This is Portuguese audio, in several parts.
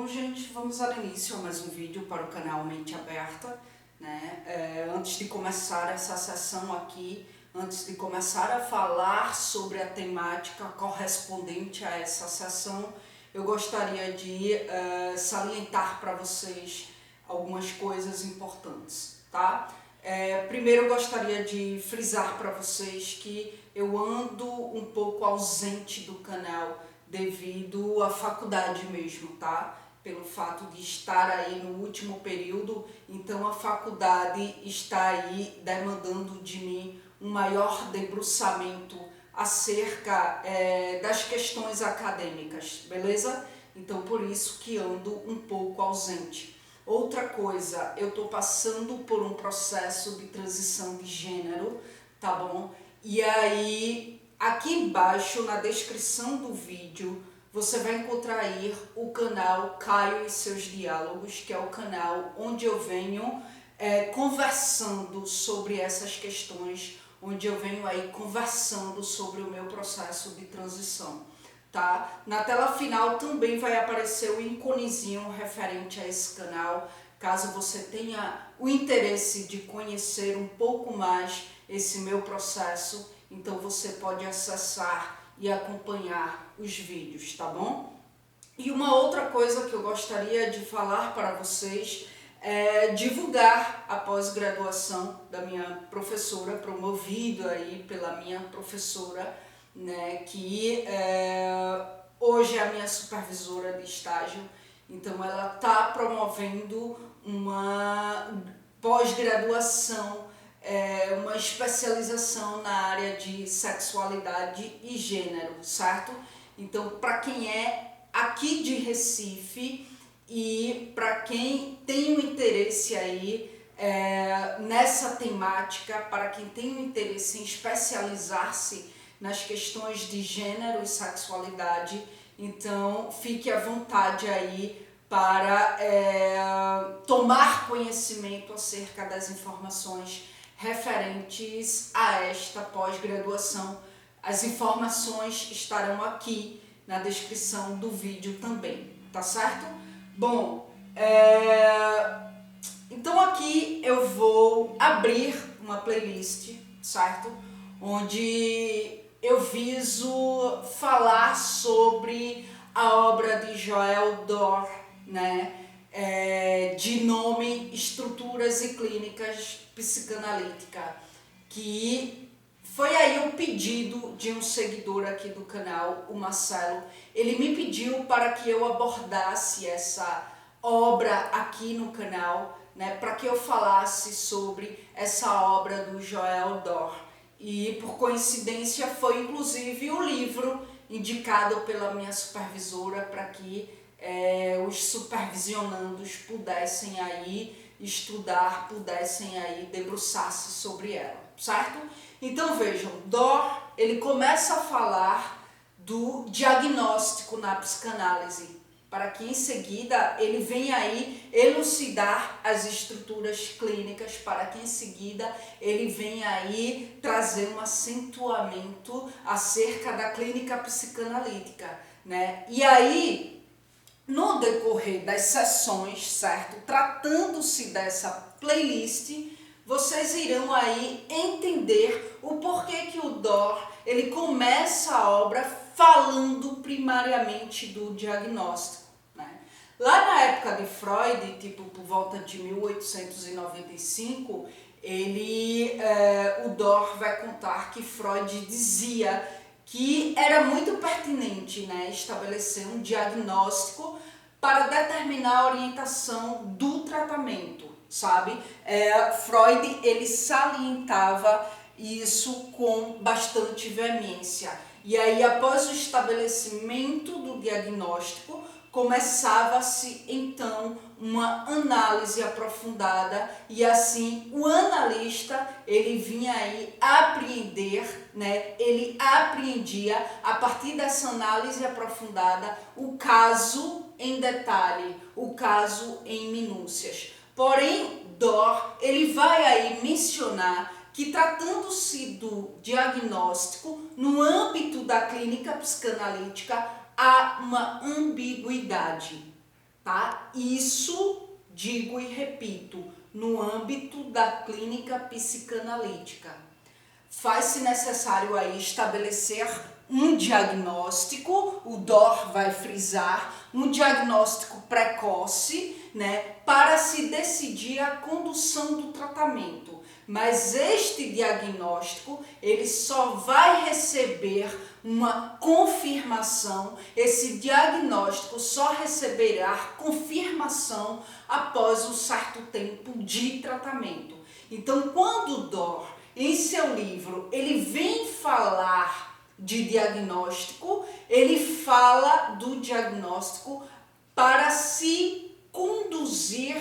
gente, vamos dar início a mais um vídeo para o canal Mente Aberta, né? Antes de começar essa sessão aqui, antes de começar a falar sobre a temática correspondente a essa sessão, eu gostaria de salientar para vocês algumas coisas importantes, tá? Primeiro eu gostaria de frisar para vocês que eu ando um pouco ausente do canal devido à faculdade mesmo, tá? Pelo fato de estar aí no último período, então a faculdade está aí demandando de mim um maior debruçamento acerca das questões acadêmicas, beleza? Então por isso que ando um pouco ausente. Outra coisa, eu estou passando por um processo de transição de gênero, tá bom? E aí, aqui embaixo na descrição do vídeo, você vai encontrar aí o canal Caio e Seus Diálogos, que é o canal onde eu venho conversando sobre essas questões, onde eu venho aí conversando sobre o meu processo de transição, tá? Na tela final também vai aparecer o íconezinho referente a esse canal, caso você tenha o interesse de conhecer um pouco mais esse meu processo, então você pode acessar e acompanhar os vídeos, tá bom? E uma outra coisa que eu gostaria de falar para vocês é divulgar a pós-graduação da minha professora, promovido aí pela minha professora, né, que hoje é a minha supervisora de estágio. Então ela está promovendo uma pós-graduação, uma especialização na área de sexualidade e gênero, certo? Então, para quem é aqui de Recife e para quem tem um interesse aí nessa temática, para quem tem um interesse em especializar-se nas questões de gênero e sexualidade, então fique à vontade aí para tomar conhecimento acerca das informações referentes a esta pós-graduação. As informações estarão aqui na descrição do vídeo também, tá certo? Bom, então aqui eu vou abrir uma playlist, certo? Onde eu viso falar sobre a obra de Joel Dor, né? De nome Estruturas e Clínicas Psicanalítica, que foi aí um pedido de um seguidor aqui do canal, o Marcelo. Ele me pediu para que eu abordasse essa obra aqui no canal, né, para que eu falasse sobre essa obra do Joel Dor. E por coincidência foi inclusive o livro indicado pela minha supervisora para que os supervisionandos pudessem aí estudar, pudessem aí debruçar-se sobre ela, certo? Então vejam, Dor, ele começa a falar do diagnóstico na psicanálise, para que em seguida ele venha aí elucidar as estruturas clínicas, para que em seguida ele venha aí trazer um acentuamento acerca da clínica psicanalítica, né? E aí, no decorrer das sessões, certo? Tratando-se dessa playlist, vocês irão aí entender o porquê que o Dor, ele começa a obra falando primariamente do diagnóstico, né? Lá na época de Freud, tipo por volta de 1895, o Dor vai contar que Freud dizia que era muito pertinente, né, estabelecer um diagnóstico para determinar a orientação do tratamento, sabe? Freud, ele salientava isso com bastante veemência. E aí, após o estabelecimento do diagnóstico, começava-se então uma análise aprofundada e assim o analista, ele vinha aí apreender, né? Ele apreendia a partir dessa análise aprofundada o caso em detalhe, o caso em minúcias. Porém, Dor, ele vai aí mencionar que tratando-se do diagnóstico, no âmbito da clínica psicanalítica, há uma ambiguidade, tá? Isso, digo e repito, no âmbito da clínica psicanalítica. Faz-se necessário aí estabelecer um diagnóstico, o DOR vai frisar, um diagnóstico precoce, né, para se decidir a condução do tratamento. Mas este diagnóstico, ele só vai receber uma confirmação, esse diagnóstico só receberá confirmação após um certo tempo de tratamento. Então, quando o DOR, em seu livro, ele vem falar de diagnóstico, ele fala do diagnóstico para se conduzir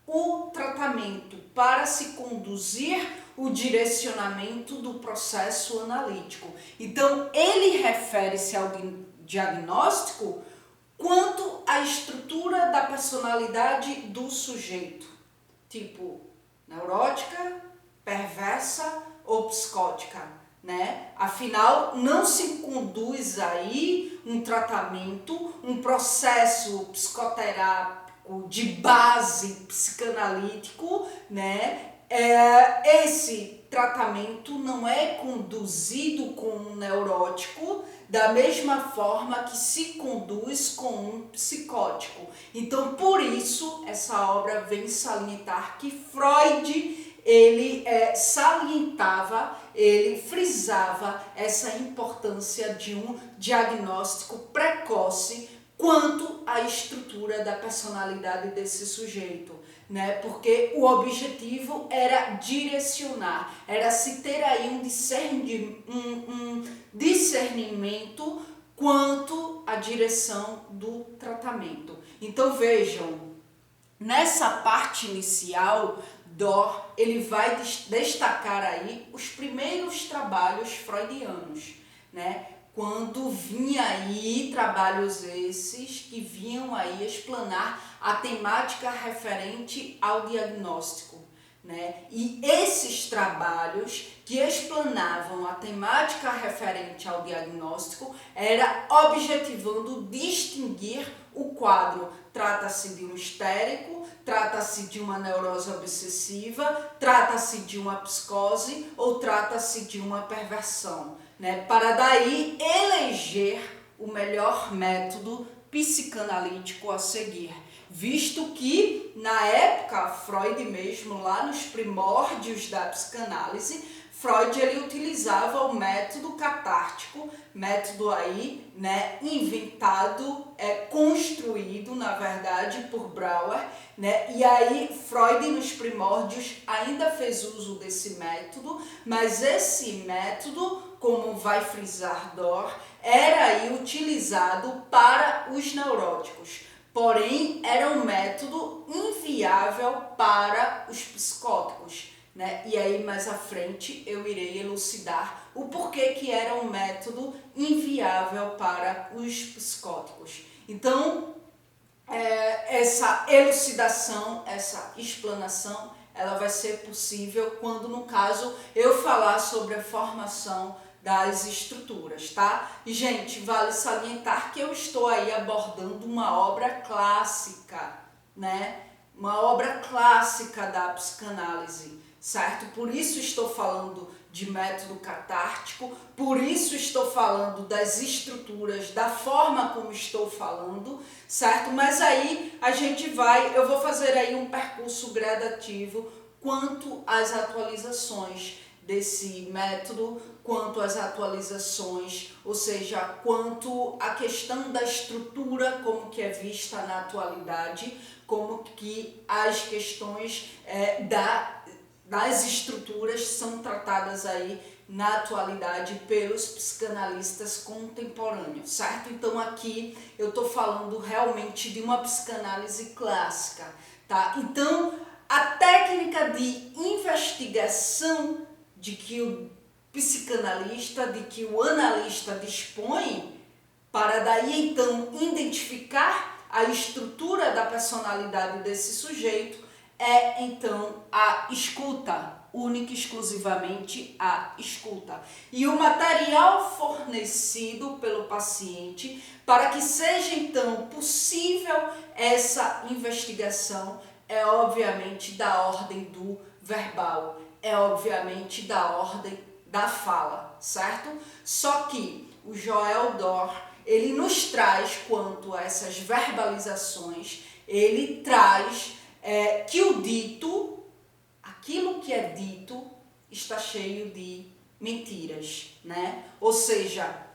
o tratamento, para se conduzir o direcionamento do processo analítico. Então, ele refere-se ao diagnóstico quanto à estrutura da personalidade do sujeito, tipo neurótica, perversa ou psicótica, né? Afinal, não se conduz aí um tratamento, um processo psicoterápico de base psicanalítico, né? Esse tratamento não é conduzido com um neurótico da mesma forma que se conduz com um psicótico. Então, por isso, essa obra vem salientar que Freud, ele salientava, ele frisava essa importância de um diagnóstico precoce quanto à estrutura da personalidade desse sujeito, né? Porque o objetivo era direcionar, era se ter aí um discernimento quanto à direção do tratamento. Então vejam, nessa parte inicial, DOR, ele vai destacar aí os primeiros trabalhos freudianos, né? Quando vinha aí trabalhos esses que vinham aí explanar a temática referente ao diagnóstico, né? E esses trabalhos que explanavam a temática referente ao diagnóstico era objetivando distinguir o quadro. Trata-se de um histérico, trata-se de uma neurose obsessiva, trata-se de uma psicose ou trata-se de uma perversão, né? Para daí eleger o melhor método psicanalítico a seguir. Visto que, na época, Freud mesmo, lá nos primórdios da psicanálise, Freud ele utilizava o método catártico, método aí, né, inventado, construído, na verdade, por Brauer, né? E aí Freud nos primórdios ainda fez uso desse método, mas esse método, como vai frisar DOR, era aí utilizado para os neuróticos. Porém, era um método inviável para os psicóticos, né? E aí, mais à frente, eu irei elucidar o porquê que era um método inviável para os psicóticos. Então, essa elucidação, essa explanação, ela vai ser possível quando, no caso, eu falar sobre a formação das estruturas, tá? E, gente, vale salientar que eu estou aí abordando uma obra clássica, né? Uma obra clássica da psicanálise, certo? Por isso estou falando de método catártico, por isso estou falando das estruturas, da forma como estou falando, certo? Mas aí eu vou fazer aí um percurso gradativo quanto às atualizações desse método, quanto às atualizações, ou seja, quanto à questão da estrutura como que é vista na atualidade, como que as questões das estruturas são tratadas aí na atualidade pelos psicanalistas contemporâneos, certo? Então aqui eu estou falando realmente de uma psicanálise clássica, tá? Então a técnica de investigação de que o psicanalista, de que o analista dispõe para daí então identificar a estrutura da personalidade desse sujeito é então a escuta, única e exclusivamente à escuta. E o material fornecido pelo paciente para que seja então possível essa investigação é obviamente da ordem do verbal, é obviamente da ordem da fala, certo? Só que o Joel Dor, ele nos traz, quanto a essas verbalizações, ele traz que o dito, aquilo que é dito, está cheio de mentiras, né? Ou seja,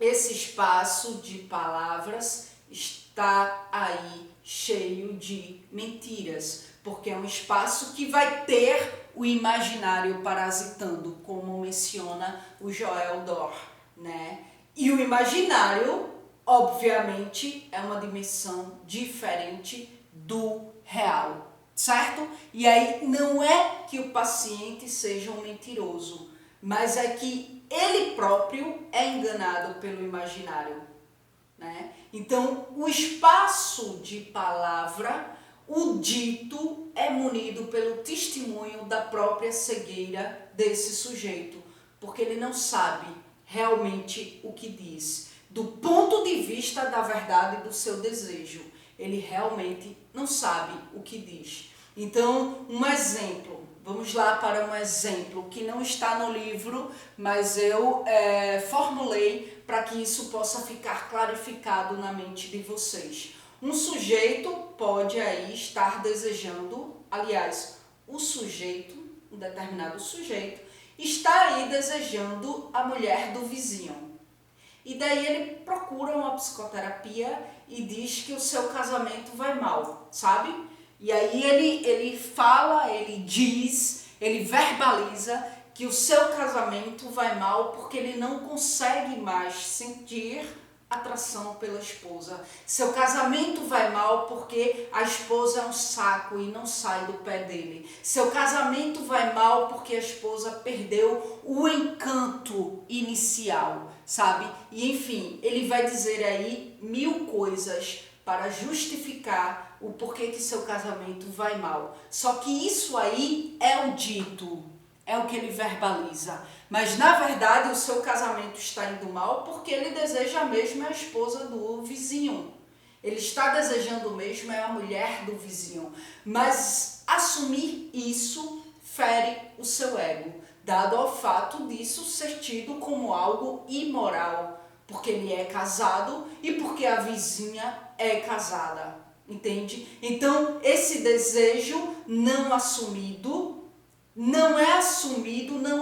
esse espaço de palavras está aí cheio de mentiras, porque é um espaço que vai ter o imaginário parasitando, como menciona o Joel Dor, né? E o imaginário, obviamente, é uma dimensão diferente do real, certo? E aí não é que o paciente seja um mentiroso, mas é que ele próprio é enganado pelo imaginário, né? Então, o espaço de palavra, o dito, é munido pelo testemunho da própria cegueira desse sujeito, porque ele não sabe realmente o que diz. Do ponto de vista da verdade do seu desejo, ele realmente não sabe o que diz. Então, um exemplo, vamos lá para um exemplo que não está no livro, mas eu formulei para que isso possa ficar clarificado na mente de vocês. Um sujeito pode aí estar desejando, aliás, o sujeito, um determinado sujeito, está aí desejando a mulher do vizinho. E daí ele procura uma psicoterapia e diz que o seu casamento vai mal, sabe? E aí ele fala, ele diz, ele verbaliza que o seu casamento vai mal porque ele não consegue mais sentir atração pela esposa. Seu casamento vai mal porque a esposa é um saco e não sai do pé dele. Seu casamento vai mal porque a esposa perdeu o encanto inicial, sabe? E enfim, ele vai dizer aí 1000 coisas para justificar o porquê que seu casamento vai mal. Só que isso aí é o dito, é o que ele verbaliza. Mas, na verdade, o seu casamento está indo mal porque ele deseja mesmo a esposa do vizinho. Ele está desejando mesmo a mulher do vizinho. Mas assumir isso fere o seu ego, dado ao fato disso ser tido como algo imoral, porque ele é casado e porque a vizinha é casada, entende? Então, esse desejo não assumido não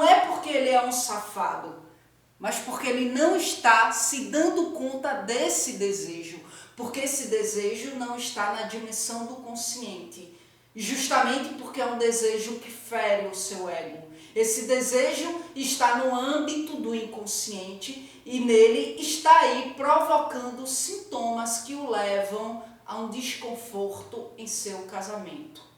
é porque ele é um safado, mas porque ele não está se dando conta desse desejo, porque esse desejo não está na dimensão do consciente, justamente porque é um desejo que fere o seu ego. Esse desejo está no âmbito do inconsciente e nele está aí provocando sintomas que o levam a um desconforto em seu casamento.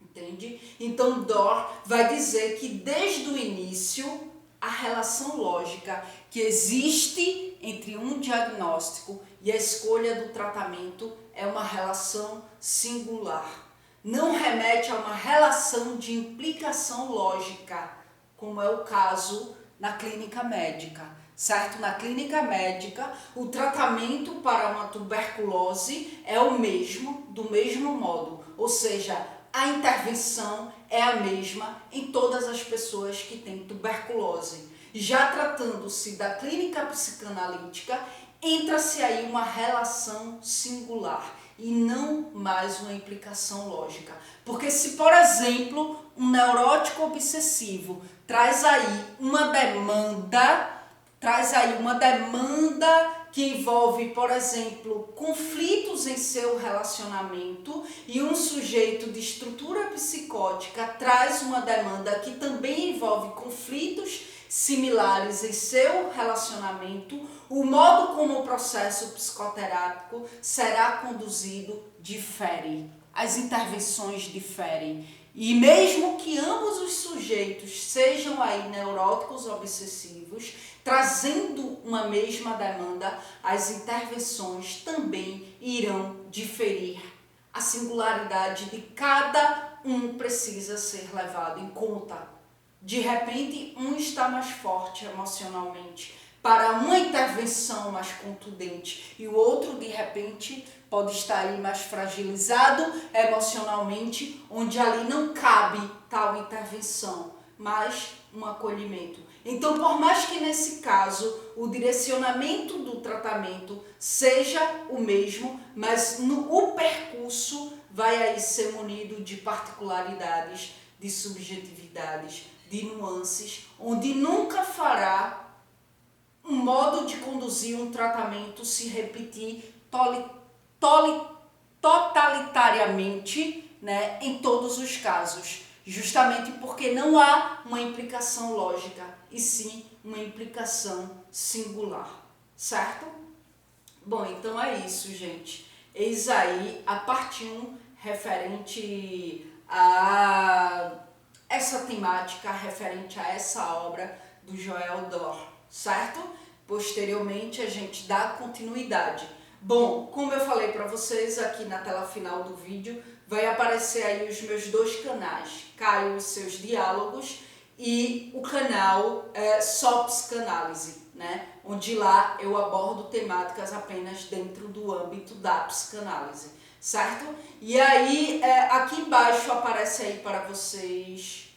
Entende? Então, Dor vai dizer que desde o início, a relação lógica que existe entre um diagnóstico e a escolha do tratamento é uma relação singular. Não remete a uma relação de implicação lógica, como é o caso na clínica médica, certo? Na clínica médica, o tratamento para uma tuberculose é o mesmo, do mesmo modo, ou seja, a intervenção é a mesma em todas as pessoas que têm tuberculose. Já tratando-se da clínica psicanalítica, entra-se aí uma relação singular e não mais uma implicação lógica. Porque se, por exemplo, um neurótico obsessivo traz aí uma demanda que envolve, por exemplo, conflitos em seu relacionamento e um sujeito de estrutura psicótica traz uma demanda que também envolve conflitos similares em seu relacionamento, o modo como o processo psicoterápico será conduzido difere. As intervenções diferem. E mesmo que ambos os sujeitos sejam aí neuróticos obsessivos, trazendo uma mesma demanda, as intervenções também irão diferir. A singularidade de cada um precisa ser levado em conta. De repente, um está mais forte emocionalmente para uma intervenção mais contundente e o outro, de repente, pode estar aí mais fragilizado emocionalmente, onde ali não cabe tal intervenção, mas um acolhimento. Então, por mais que nesse caso o direcionamento do tratamento seja o mesmo, mas o percurso vai aí ser munido de particularidades, de subjetividades, de nuances, onde nunca fará um modo de conduzir um tratamento se repetir totalitariamente, né, em todos os casos, justamente porque não há uma implicação lógica, e sim uma implicação singular, certo? Bom, então é isso, gente. Eis aí a parte 1 referente a essa temática, referente a essa obra do Joel Dor, certo? Posteriormente a gente dá continuidade. Bom, como eu falei para vocês aqui na tela final do vídeo, vai aparecer aí os meus 2 canais, Caio e seus diálogos e o canal Só Psicanálise, né? Onde lá eu abordo temáticas apenas dentro do âmbito da psicanálise, certo? E aí aqui embaixo aparece aí para vocês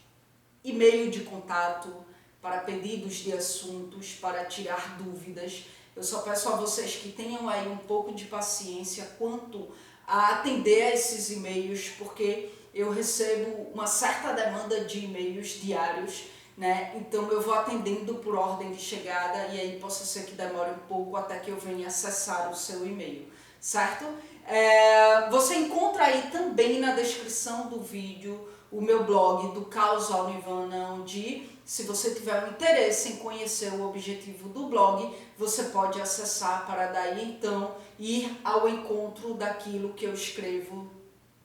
e-mail de contato, para pedidos de assuntos, para tirar dúvidas. Eu só peço a vocês que tenham aí um pouco de paciência quanto a atender a esses e-mails, porque eu recebo uma certa demanda de e-mails diários, né? Então eu vou atendendo por ordem de chegada e aí possa ser que demore um pouco até que eu venha acessar o seu e-mail, certo? Você encontra aí também na descrição do vídeo o meu blog do Caos ao Nirvana, onde, se você tiver um interesse em conhecer o objetivo do blog, você pode acessar para daí então ir ao encontro daquilo que eu escrevo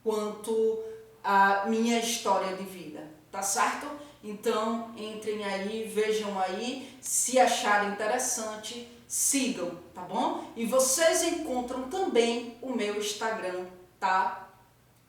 quanto à minha história de vida, tá certo? Então entrem aí, vejam aí, se acharem interessante, sigam, tá bom? E vocês encontram também o meu Instagram, tá?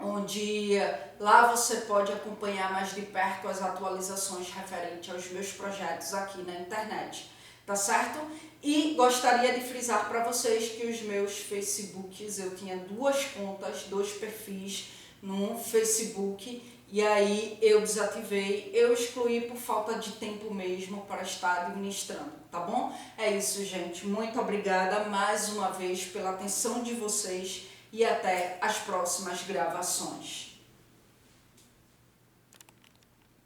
Onde lá você pode acompanhar mais de perto as atualizações referentes aos meus projetos aqui na internet, tá certo? E gostaria de frisar para vocês que os meus Facebooks, eu tinha 2 contas, 2 perfis no Facebook, e aí eu desativei, eu excluí por falta de tempo mesmo para estar administrando, tá bom? É isso, gente. Muito obrigada mais uma vez pela atenção de vocês e até as próximas gravações.